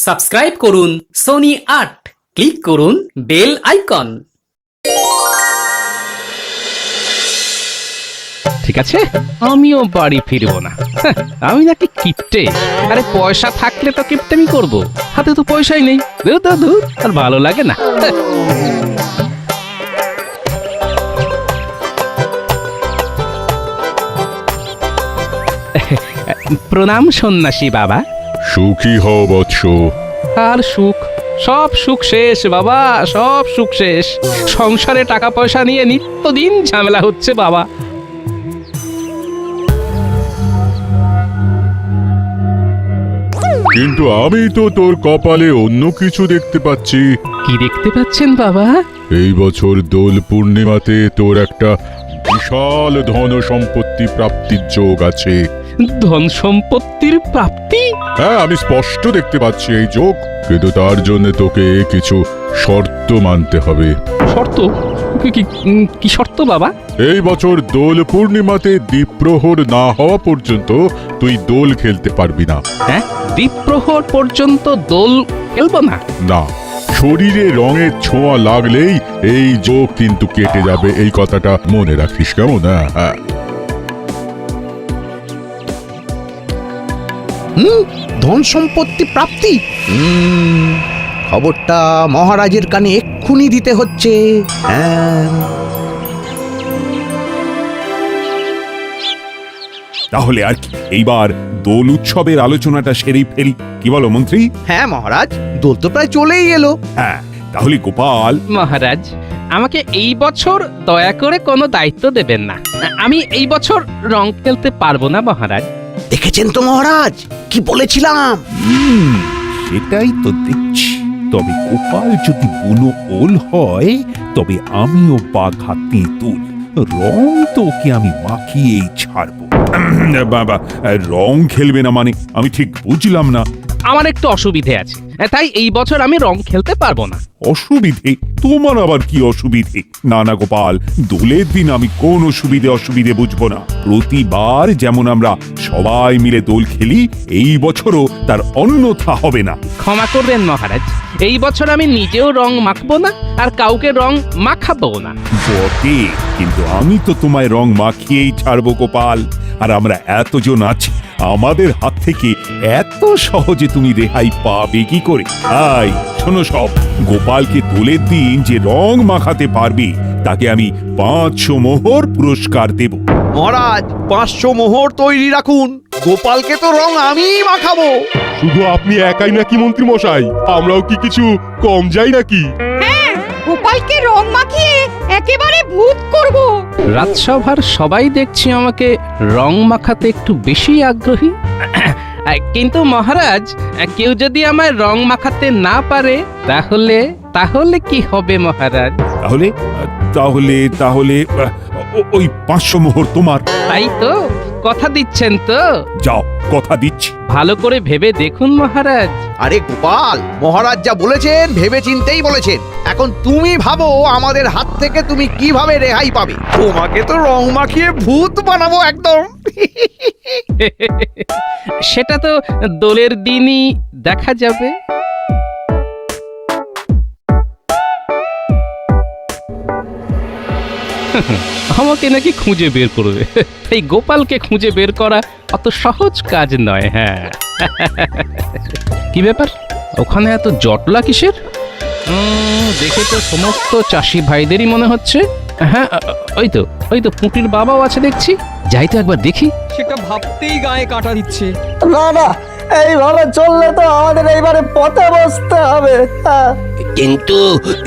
Subscribe করুন Sony ৮, click করুন bell icon. ঠিক আছে, আমিও বাড়ি ফিরবো না। আমি নাকি কিপটে? আরে পয়সা থাকলে তো কিপটেমি করব, হাতে তো পয়সাই নেই। ধুর, আর ভালো লাগে না। প্রণাম সন্ন্যাসী বাবা। সুখী হও বৎস। আর সুখ, সব সুখ শেষ বাবা, সব সুখ শেষ। সংসারে টাকা পয়সা নিয়ে নিত্যদিন ঝামেলা হচ্ছে বাবা। কিন্তু আমি তো তোর কপালে অন্য কিছু দেখতে পাচ্ছি। কি দেখতে পাচ্ছেন বাবা? এই বছর দোল পূর্ণিমাতে তোর একটা বিশাল ধন সম্পত্তি প্রাপ্তির যোগ আছে। ধন সম্পত্তির প্রাপ্তি? হ্যাঁ, আমি স্পষ্ট দেখতে পাচ্ছি এই যোগ, কিন্তু তার জন্য তোকে কিছু শর্ত মানতে হবে। শর্ত? কি শর্ত বাবা? এই বছর দোল পূর্ণিমাতে দ্বীপ্রহর না হওয়া পর্যন্ত তুই দোল খেলতে পারবি না। হ্যাঁ, দ্বীপ্রহর পর্যন্ত দোল খেলবো না? না, শরীরে রঙের ছোঁয়া লাগলেই এই যোগ কিন্তু কেটে যাবে, এই কথাটা মনে রাখিস, কেমন? হ্যাঁ। ধন সম্পত্তি প্রাপ্তি, খবরটা মহারাজের কানে এক্ষুনি দিতে হচ্ছে। হ্যাঁ, তাহলে আর কি, এইবার দোল উৎসবের আলোচনাটা সেরেই ফেলি, কি বলো মন্ত্রী? হ্যাঁ মহারাজ, দোল তো প্রায় চলেই এলো। হ্যাঁ, তাহলে গোপাল। মহারাজ, আমাকে এই বছর দয়া করে কোনো দায়িত্ব দেবেন না। আমি এই বছর রং খেলতে পারবো না মহারাজ। দেখেছেন তো মহারাজ, কি বলেছিলাম? সেটাই তো দেখছি। তবে গোপাল যদি বুনো ওল হয়, তবে আমিও বাঘা তেঁতুল। রং তো ওকে আমি মাখিয়েই ছাড়বো। বাবা, রং খেলবে না মানে আমি ঠিক বুঝলাম না। আমার একটু অসুবিধে আছে, তাই এই বছর আমি রং খেলতে পারবো না। অসুবিধে? তোমার আবার কি অসুবিধে? না না গোপাল, দোলের দিন আমি কোন অসুবিধে বুঝবো না। প্রতিবার যেমন আমরা সবাই মিলে দোল খেলি, এই বছরও তার অন্যথা হবে না। ক্ষমা করবেন মহারাজ, এই বছর আমি নিজেও রং মাখবো না আর কাউকে রং মাখাবো না। বটে, কিন্তু আমি তো তোমায় রং মাখিয়েই ছাড়বো গোপাল। আর আমরা এতজন আছি, আমাদের হাত থেকে এত সহজে তুমি রেহাই পাবে কি করে? তাই শোনো সব, গোপালকে দোলের দিন যে রং মাখাতে পারবে তাকে আমি 500 মোহর পুরস্কার দেব। মহারাজ, 500 মোহর তৈরি রাখুন, গোপালকে তো রং আমিই মাখাবো। শুধু আপনি একাই নাকি মন্ত্রী মশাই? আমরাও কি কিছু কম যাই নাকি? হ্যাঁ, গোপালকে রং মাখিয়ে একেবারে ভূত করব। রাজসভার সবাই দেখছি আমাকে রং মাখাতে একটু বেশি আগ্রহী। কিন্তু মহারাজ, কেউ যদি আমায় রং মাখাতে না পারে, তাহলে তাহলে কি হবে মহারাজ? তাহলে তাহলে তাহলে ওই 500 মোহর তোমার। তাই তো? কথা দিচ্ছেন তো? যাও, কথা দিচ্ছি। ভালো করে ভেবে দেখুন মহারাজ। আরে গোপাল, মহারাজ যা বলেছেন ভেবে চিন্তেই বলেছেন। এখন তুমি ভাবো আমাদের হাত থেকে তুমি কিভাবে রেহাই পাবে। তোমাকে তো রং মাখিয়ে ভূত বানাবো একদম। সেটা তো দোলের দিনই দেখা যাবে। আমাকে নাকি খুঁজে বের করবে। এই গোপালকে খুঁজে বের করা অত সহজ কাজ নয়। হ্যাঁ, কি ব্যাপার, ওখানে এত জটলা কিসের? দেখে তো সমস্ত চাষি ভাইদেরই মনে হচ্ছে। হ্যাঁ, ওই তো পুঁটির বাবাও আছে দেখছি। যাই তো একবার দেখি। সেটা ভাবতেই গায়ে কাঁটা দিচ্ছে। না না, এইভাবে চললে তো আমাদের এইবারে পথে বসতে হবে। কিন্তু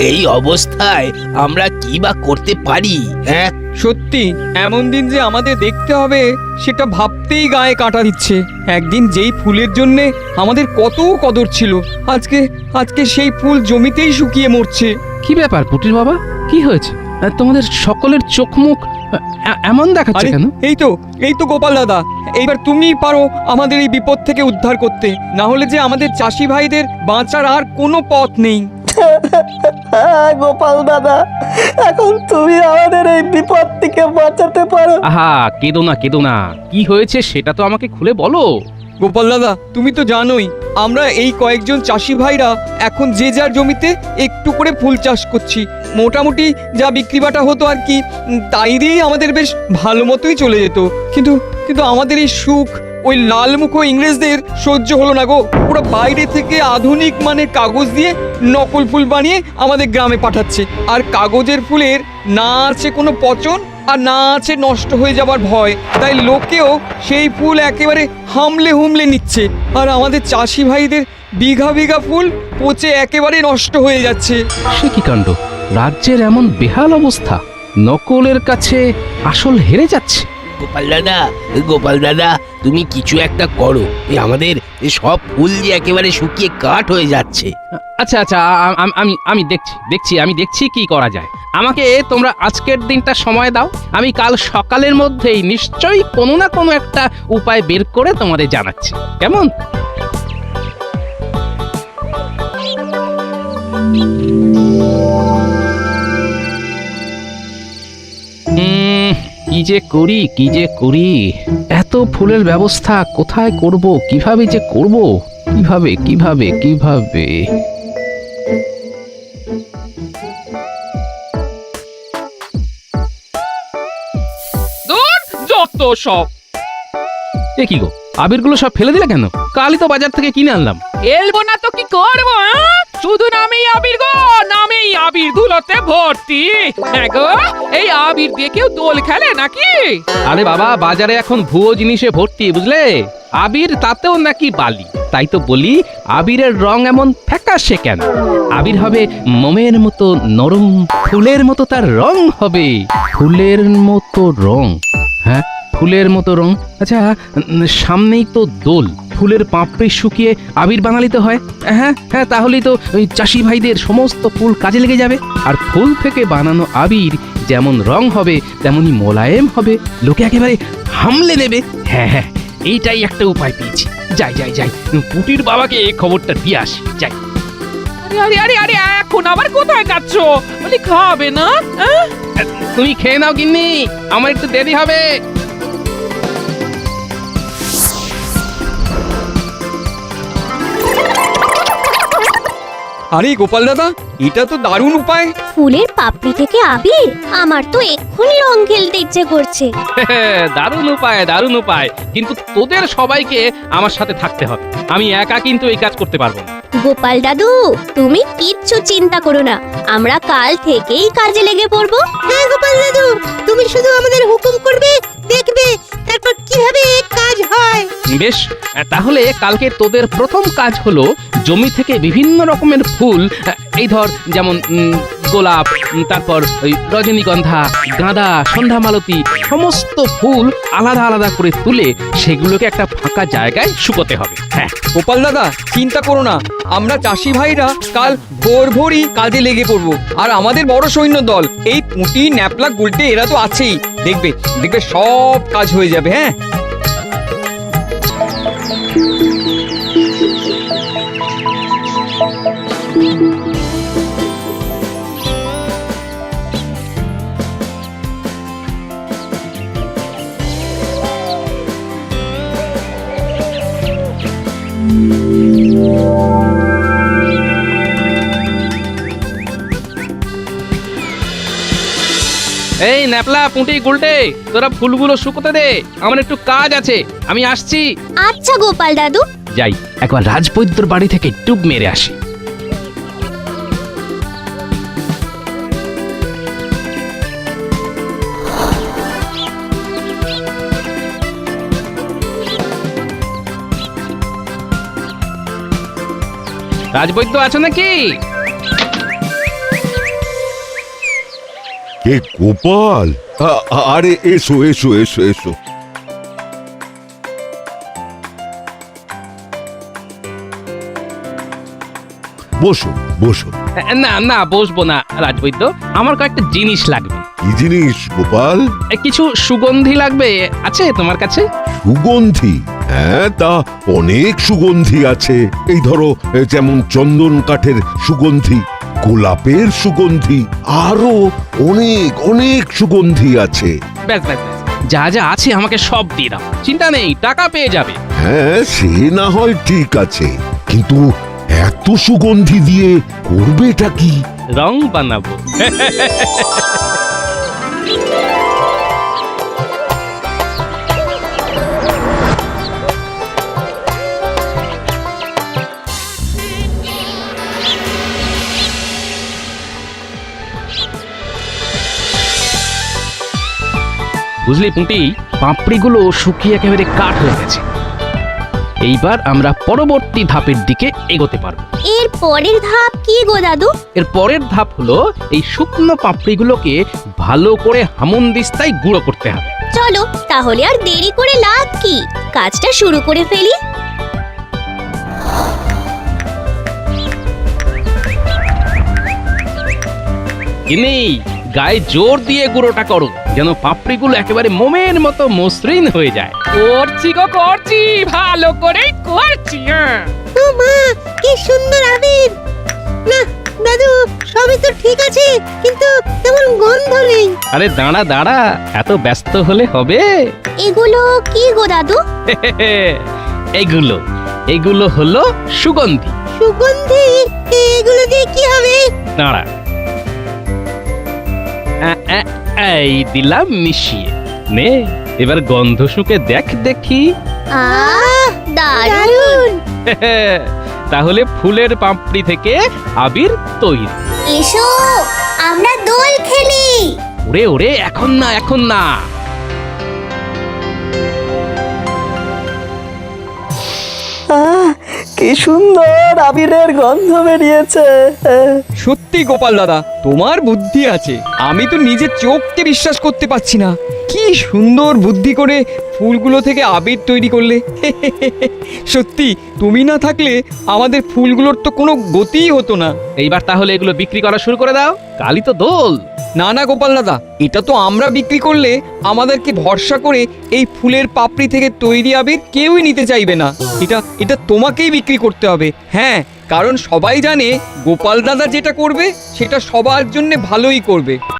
এই অবস্থায় আমরা কি বা করতে পারি? হ্যাঁ, সত্যি এমন দিন যে আমাদের দেখতে হবে, সেটা ভাবতেই গায়ে কাঁটা দিচ্ছে। একদিন যেই ফুলের জন্য আমাদের কত কদর ছিল, আজকে সেই ফুল জমিতেই শুকিয়ে মরছে। কি ব্যাপার পুটির বাবা, কি হয়েছে? তোমাদের সকলের চোখ মুখ এমন দেখাচ্ছে কেন? এই তো গোপাল দাদা, এইবার তুমিই পারো আমাদের এই বিপদ থেকে উদ্ধার করতে। না হলে যে আমাদের চাষি ভাইদের বাঁচার আর কোনো পথ নেই। গোপাল দাদা, এখন তুমি আমাদের এই বিপদ থেকে বাঁচাতে পারো। আহা, কেঁদো না। কি হয়েছে সেটা তো আমাকে খুলে বলো। গোপাল দাদা তুমি তো জানোই আমরা এই কয়েকজন চাষি ভাইরা এখন যে যার জমিতে একটু করে ফুল চাষ করছি। মোটামুটি যা বিক্রি বাটা হতো আর কি, তাই দিয়েই আমাদের বেশ ভালো মতোই চলে যেত। কিন্তু কিন্তু আমাদের এই সুখ ওই লালমুখো ইংরেজদের সহ্য হলো না গো। ওরা বাইরে থেকে আধুনিক মানে কাগজ দিয়ে নকল ফুল বানিয়ে আমাদের গ্রামে পাঠাচ্ছে। আর কাগজের ফুলের না আছে কোনো পচন আর না আছে নষ্ট হয়ে যাবার ভয়, তাই লোকেও সেই ফুল একেবারে হামলে হুমলে নিচ্ছে। আর আমাদের চাষি ভাইদের বিঘা বিঘা ফুল পচে একেবারে নষ্ট হয়ে যাচ্ছে। সে কি কাণ্ড! রাজ্যের এমন বেহাল অবস্থা, নকলের কাছে আসল হেরে যাচ্ছে। গোপাল দাদা তুমি কিছু একটা করো, এই আমাদের সব ফুল যে একেবারে শুকিয়ে কাঠ হয়ে যাচ্ছে। আচ্ছা আচ্ছা, আমি দেখছি কি করা যায়। আমাকে তোমরা আজকের দিনটা সময় দাও, আমি কাল সকালের মধ্যেই নিশ্চয়ই কোনো না কোনো একটা উপায় বের করে তোমাদের জানাচ্ছি, কেমন? কি যে করি এত ফুলের ব্যবস্থা কোথায় করব, কিভাবে যে করব, কিভাবে যত সব। এ কি গো, আবিরগুলো সব ফেলে দিলে কেন? কালই তো বাজার থেকে কিনে আনলাম। এলবো না তো কি করবো? শুধু নামেই আবির গো, নামেই আবির ধুলোতে ভর্তি। হ্যাঁ গো, এই আবির দিয়ে কেউ দোল খেলে নাকি? আরে বাবা, বাজারে এখন ভুয়ো জিনিসে ভর্তি, বুঝলে? আবির তাতেও নাকি বালি। তাই তো বলি, আবিরের রং এমন ফ্যাকাশে কেন? আবির হবে মোমের মতো নরম, ফুলের মতো তার রং হবে। ফুলের মতো রং? হ্যাঁ, ফুলের মতো রং। আচ্ছা, সামনেই তো দোল, ফুলের পাপড়ি শুকিয়ে আবির বানালিতে হয়। হ্যাঁ, তাহলেই তো ওই চাষি ভাইদের সমস্ত ফুল কাজে লেগে যাবে। আর ফুল থেকে বানানো আবির যেমন রং হবে তেমনি মোলায়েম হবে, লোকে একেবারে হামলে নেবে। হ্যাঁ, এইটাই একটা উপায় পেয়েছি। যাই পুটির বাবাকে খবরটা দিয়ে আসি, যাই। আরে এখন আবার কোথায় যাচ্ছ? বলি খাবে না? তুমি খেয়ে নাও গিন্নি, আমার একটু দেরি হবে। আরে গোপাল দাদা, এটা তো দারুণ উপায়। ফুলের পাপড়ি থেকে আবির? আমার তো এক্ষুনি রং খেলতে ইচ্ছে করছে। দারুণ উপায়, কিন্তু তোদের সবাইকে আমার সাথে থাকতে হবে। আমি একা কিন্তু এই কাজ করতে পারবো না। গোপাল দাদু, তুমি কিচ্ছু চিন্তা করো না, আমরা কাল থেকেই কাজে লেগে পড়বো। হ্যাঁ গোপাল দাদু, তুমি শুধু আমাদের হুকুম করবে, দেখবে তারপর কিভাবে কাজ হয়। বেশ, তাহলে কালকে তোদের প্রথম কাজ হলো জমি থেকে বিভিন্ন রকমের ফুল, এই ধর যেমন গোলাপ, তারপর ওই রজনীগন্ধা, গাঁদা, সন্ধ্যামালতী, সমস্ত ফুল আলাদা আলাদা করে তুলে সেগুলোকে একটা ফাঁকা জায়গায় শুকোতে হবে। হ্যাঁ গোপাল দাদা, চিন্তা করো না, আমরা চাষি ভাইরা কাল ভোরই কাজে লেগে পড়বো। আর আমাদের বড় সৈন্য দল, এই পুঁটি, ন্যাপলা, গুলটে এরা তো আছেই। দেখবে সব কাজ হয়ে যাবে। হ্যাঁ, এই ন্যাপলা, পুঁটি, গুলটে, তোরা ফুলগুলো শুকোতে দে, আমার একটু কাজ আছে, আমি আসছি। আচ্ছা গোপাল দাদু। যাই, একবার রাজবৈদ্যর বাড়ি থেকে টুক মেরে আসি। রাজবৈদ্য আছো নাকি? কে গোপাল? আরে এসো এসো এসো এসো। বসো বসো। না বসবো না রাজবৈদ্য, আমার কয়েকটা জিনিস লাগবে। কি জিনিস গোপাল? কিছু সুগন্ধি লাগবে, আছে তোমার কাছে? সুগন্ধি? হ্যাঁ, তা অনেক সুগন্ধি আছে। এই ধরো, যেমন চন্দন কাঠের সুগন্ধি, গোলাপের সুগন্ধি, আরো অনেক অনেক সুগন্ধি আছে। ব্যাস, যা যা আছে আমাকে সব দিয়ে দাও, চিন্তা নেই, টাকা পেয়ে যাবে। হ্যাঁ সে না হয় ঠিক আছে, কিন্তু এত সুগন্ধি দিয়ে করবেটা কি? রং বানাবো। বুঝলি পুঁটি, পাপড়িগুলো শুকিয়ে একেবারে কাঠ হয়ে গেছে। এইবার আমরা পরবর্তী ধাপের দিকে এগোতে পারবো। এর পরের ধাপ কি গো দাদু? এর পরের ধাপ হলো এই শুকনো পাপড়িগুলোকে ভালো করে হামনদিস্তায় গুঁড়ো করতে হবে। চলো তাহলে আর দেরি করে লাভ কি, কাজটা শুরু করে ফেলি। কিনি গায়ে জোর দিয়ে গুঁড়োটা করো, যেন পাপড়িগুলো একেবারে মোমের মতো মসৃণ হয়ে যায়। করছি গো করছি, ভালো করেই করছি। ও মা, কি সুন্দর আবির! না দাদু, সবই তো ঠিক আছে, কিন্তু তেমন গন্ধ নেই। আরে দাঁড়া দাঁড়া, এত ব্যস্ত হলে হবে? এগুলো কি গো দাদু? এগুলো এগুলো হলো সুগন্ধি। সুগন্ধি? এগুলো দিয়ে কি হবে? দাঁড়া, এই দিলাম মিশিয়ে নে, এবার গন্ধ শুকে দেখ দেখি। আহ, দারুণ! তাহলে ফুলের পাপড়ি থেকে আবির তৈরি। এসো আমরা দোল খেলি। ওরে ওরে, এখন না এখন না। কি সুন্দর আবিরের গন্ধ বেরিয়েছে। সত্যি গোপাল দাদা, তোমার বুদ্ধি আছে। আমি তো নিজের চোখকে বিশ্বাস করতে পারছি না। কি সুন্দর বুদ্ধি করে ফুলগুলো থেকে আবির তৈরি করলে। সত্যি তুমি না থাকলে আমাদের ফুলগুলোর তো কোনো গতিই হতো না। এইবার তাহলে এগুলো বিক্রি করা শুরু করে দাও, কালই তো দোল। না না গোপাল দাদা, এটা তো আমরা বিক্রি করলে আমাদেরকে ভরসা করে এই ফুলের পাপড়ি থেকে তৈরি আবির কেউই নিতে চাইবে না। এটা তোমাকেই বিক্রি করতে হবে। হ্যাঁ, কারণ সবাই জানে গোপাল দাদা যেটা করবে সেটা সবার জন্য ভালোই করবে।